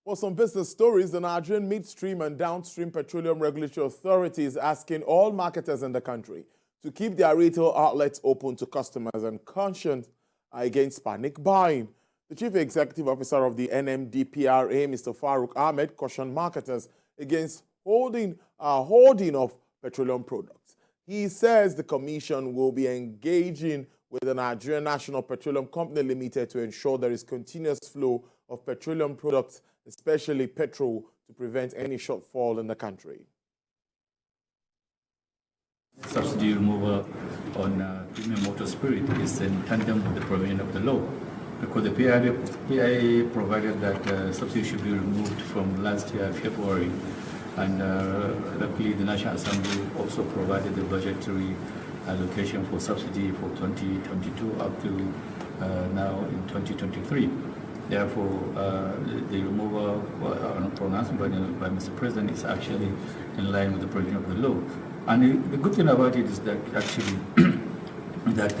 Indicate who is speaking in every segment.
Speaker 1: For some business stories, the Nigerian Midstream and Downstream Petroleum Regulatory Authority is asking all marketers in the country to keep their retail outlets open to customers and caution against panic buying. The Chief Executive Officer of the NMDPRA, Mr. Farouk Ahmed, cautioned marketers against hoarding of petroleum products. He says the Commission will be engaging with the Nigerian National Petroleum Company Limited to ensure there is continuous flow of petroleum products, especially petrol, to prevent any shortfall in the country.
Speaker 2: Subsidy removal on premium motor spirit is in tandem with the provision of the law, because the PIA provided that subsidy should be removed from last year, February, and luckily the National Assembly also provided the budgetary allocation for subsidy for 2022 up to now in 2023. Therefore, the removal pronounced by Mr. President is actually in line with the provision of the law. And the good thing about it is that actually that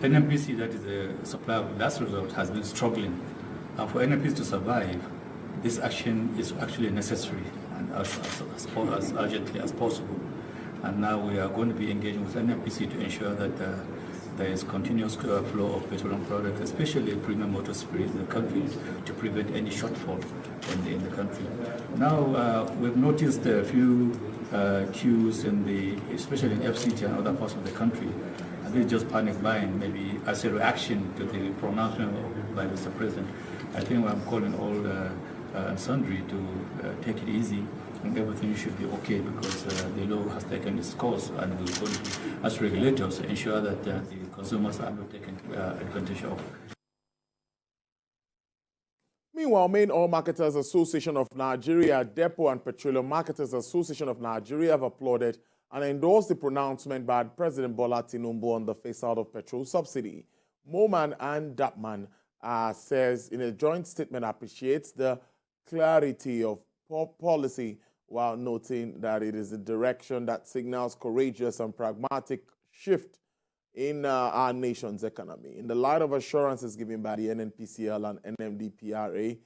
Speaker 2: NMPC, that is the supplier of last resort, has been struggling. And for NMPC to survive, this action is actually necessary and as urgently as possible. And now we are going to be engaging with NMPC to ensure that there is continuous flow of petroleum products, especially premium motor spirits in the country, to prevent any shortfall in the country. Now, we've noticed a few queues especially in FCT and other parts of the country. And this is just panic buying, maybe as a reaction to the pronouncement by Mr. President. I think I'm calling all sundry to take it easy, and everything should be okay, because the law has taken its course, and we're going to, as regulators, ensure that the consumers are not taken advantage of.
Speaker 1: Meanwhile, Main Oil Marketers Association of Nigeria, Depot and Petroleum Marketers Association of Nigeria have applauded and endorsed the pronouncement by President Bola Tinubu on the phase-out of petrol subsidy. Moman and Dapman says in a joint statement appreciates the clarity of policy, while noting that it is a direction that signals courageous and pragmatic shift in our nation's economy. In the light of assurances given by the NNPCL and NMDPRA,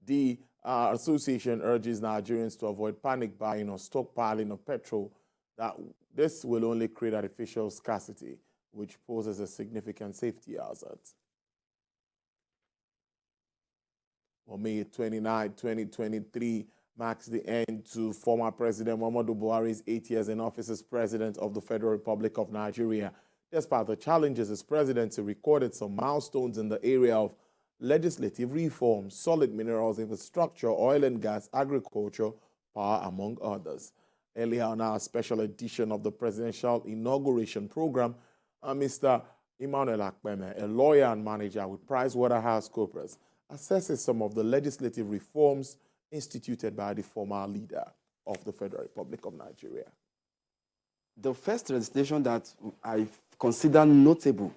Speaker 1: the association urges Nigerians to avoid panic buying or stockpiling of petrol, that this will only create artificial scarcity, which poses a significant safety hazard. On May 29, 2023, marks the end to former President Muhammadu Buhari's 8 years in office as President of the Federal Republic of Nigeria. Despite the challenges, his presidency recorded some milestones in the area of legislative reform, solid minerals infrastructure, oil and gas, agriculture, power, among others. Earlier on our special edition of the Presidential Inauguration Program, Mr. Emmanuel Akpeme, a lawyer and manager with PricewaterhouseCoopers, assesses some of the legislative reforms instituted by the former leader of the Federal Republic of Nigeria.
Speaker 3: The first legislation that I consider notable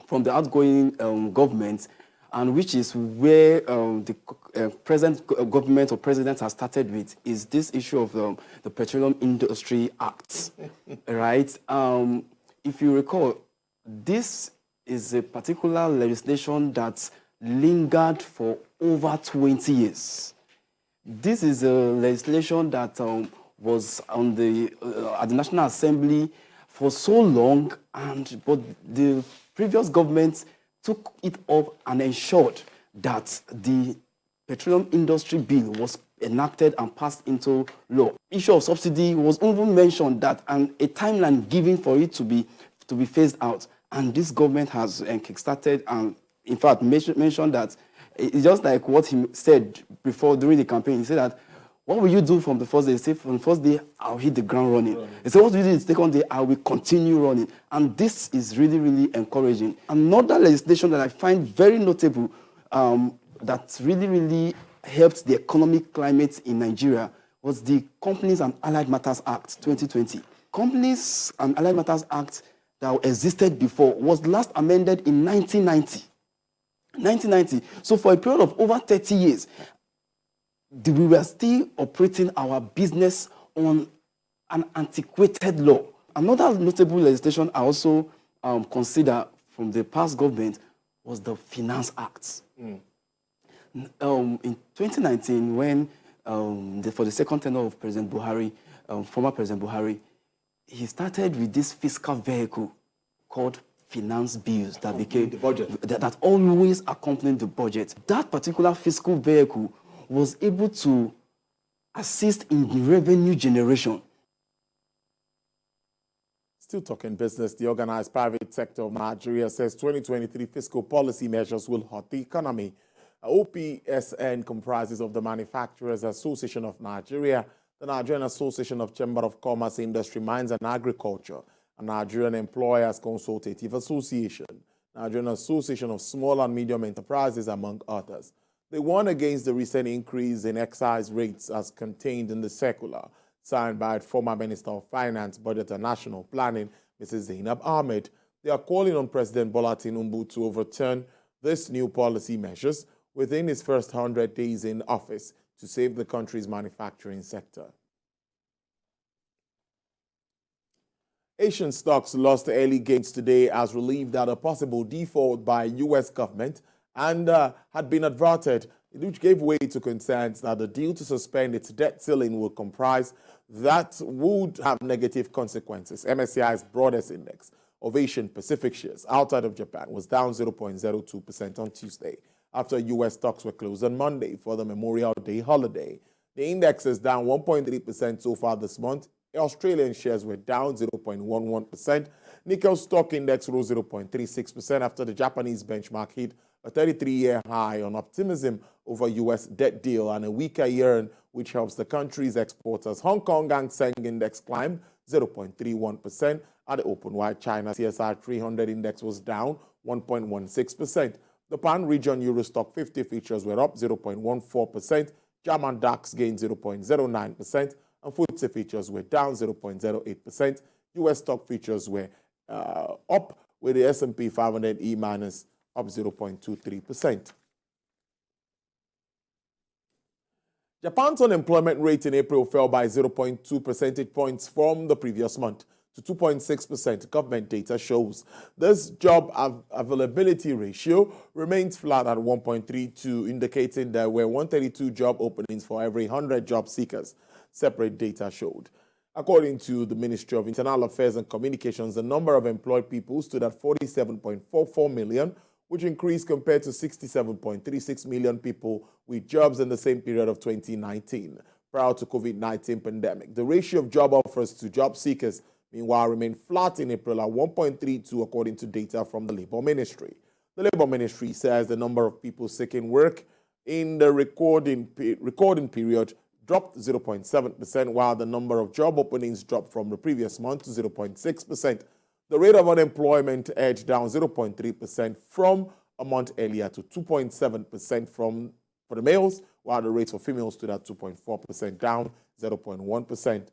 Speaker 3: from the outgoing government, and which is where the present government or president has started with, is this issue of the Petroleum Industry Act, right? If you recall, this is a particular legislation that lingered for over 20 years. This is a legislation that was on at the National Assembly for so long, but the previous government took it up and ensured that the Petroleum Industry Bill was enacted and passed into law. Issue of subsidy was even mentioned, that and a timeline given for it to be phased out. And this government has kickstarted and, in fact, mentioned that it's just like what he said before during the campaign. He said that, what will you do from the first day? He said, from the first day, I'll hit the ground running. He said, what will you do the second day? I will continue running. And this is really, really encouraging. Another legislation that I find very notable that really, really helped the economic climate in Nigeria was the Companies and Allied Matters Act 2020. Companies and Allied Matters Act that existed before was last amended in 1990. So for a period of over 30 years, we were still operating our business on an antiquated law. Another notable legislation I also consider from the past government was the Finance Act. In 2019, when for the second tenure of President Buhari, former President Buhari, he started with this fiscal vehicle called finance bills that became
Speaker 1: the budget.
Speaker 3: That always accompanied the budget. That particular fiscal vehicle was able to assist in revenue generation.
Speaker 1: Still talking business, the organized private sector of Nigeria says 2023 fiscal policy measures will hurt the economy. OPSN comprises of the Manufacturers Association of Nigeria, the Nigerian Association of Chamber of Commerce, Industry, Mines and Agriculture, and Nigerian Employers Consultative Association, Nigerian Association of Small and Medium Enterprises, among others. They warn against the recent increase in excise rates as contained in the circular signed by former Minister of Finance, Budget and National Planning, Mrs. Zainab Ahmed. They are calling on President Bola Tinubu to overturn these new policy measures within his first 100 days in office to save the country's manufacturing sector. Asian stocks lost early gains today as relieved at a possible default by U.S. government and had been averted, which gave way to concerns that the deal to suspend its debt ceiling would comprise that would have negative consequences. MSCI's broadest index of Asian Pacific shares outside of Japan was down 0.02% on Tuesday after U.S. stocks were closed on Monday for the Memorial Day holiday. The index is down 1.3% so far this month. Australian shares were down 0.11%. Nickel stock index rose 0.36% after the Japanese benchmark hit a 33-year high on optimism over U.S. debt deal and a weaker yuan, which helps the country's exporters. Hong Kong Hang Seng index climbed 0.31% at the open, while China's CSI 300 index was down 1.16%. The Pan-region Euro Stock 50 futures were up 0.14%. German DAX gained 0.09%, and FTSE futures were down 0.08%. U.S. stock futures were up, with the S&P 500 E- up 0.23%. Japan's unemployment rate in April fell by 0.2 percentage points from the previous month to 2.6%, government data shows. This job availability ratio remains flat at 1.32, indicating there were 132 job openings for every 100 job seekers, separate data showed. According to the Ministry of Internal Affairs and Communications, the number of employed people stood at 47.44 million, which increased compared to 67.36 million people with jobs in the same period of 2019, prior to COVID-19 pandemic. The ratio of job offers to job seekers, meanwhile, remained flat in April at 1.32, according to data from the Labour Ministry. The Labour Ministry says the number of people seeking work in the recording period dropped 0.7%, while the number of job openings dropped from the previous month to 0.6%. The rate of unemployment edged down 0.3% from a month earlier to 2.7% for the males, while the rate for females stood at 2.4%, down 0.1%.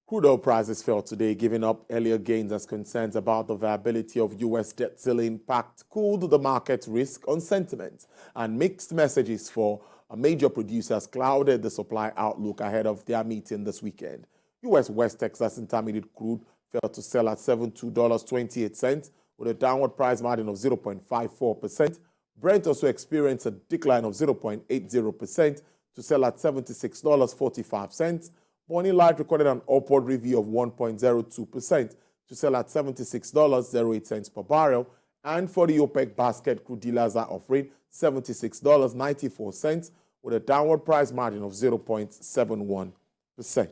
Speaker 1: Crude oil prices fell today, giving up earlier gains as concerns about the viability of U.S. debt ceiling pact cooled the market risk on sentiment, and mixed messages for major producers clouded the supply outlook ahead of their meeting this weekend. U.S. West Texas Intermediate crude fell to sell at $72.28 with a downward price margin of 0.54%. Brent also experienced a decline of 0.80% to sell at $76.45. Bonny Light recorded an upward review of 1.02% to sell at $76.08 per barrel. And for the OPEC basket, crude dealers are offering $76.94 with a downward price margin of 0.71%.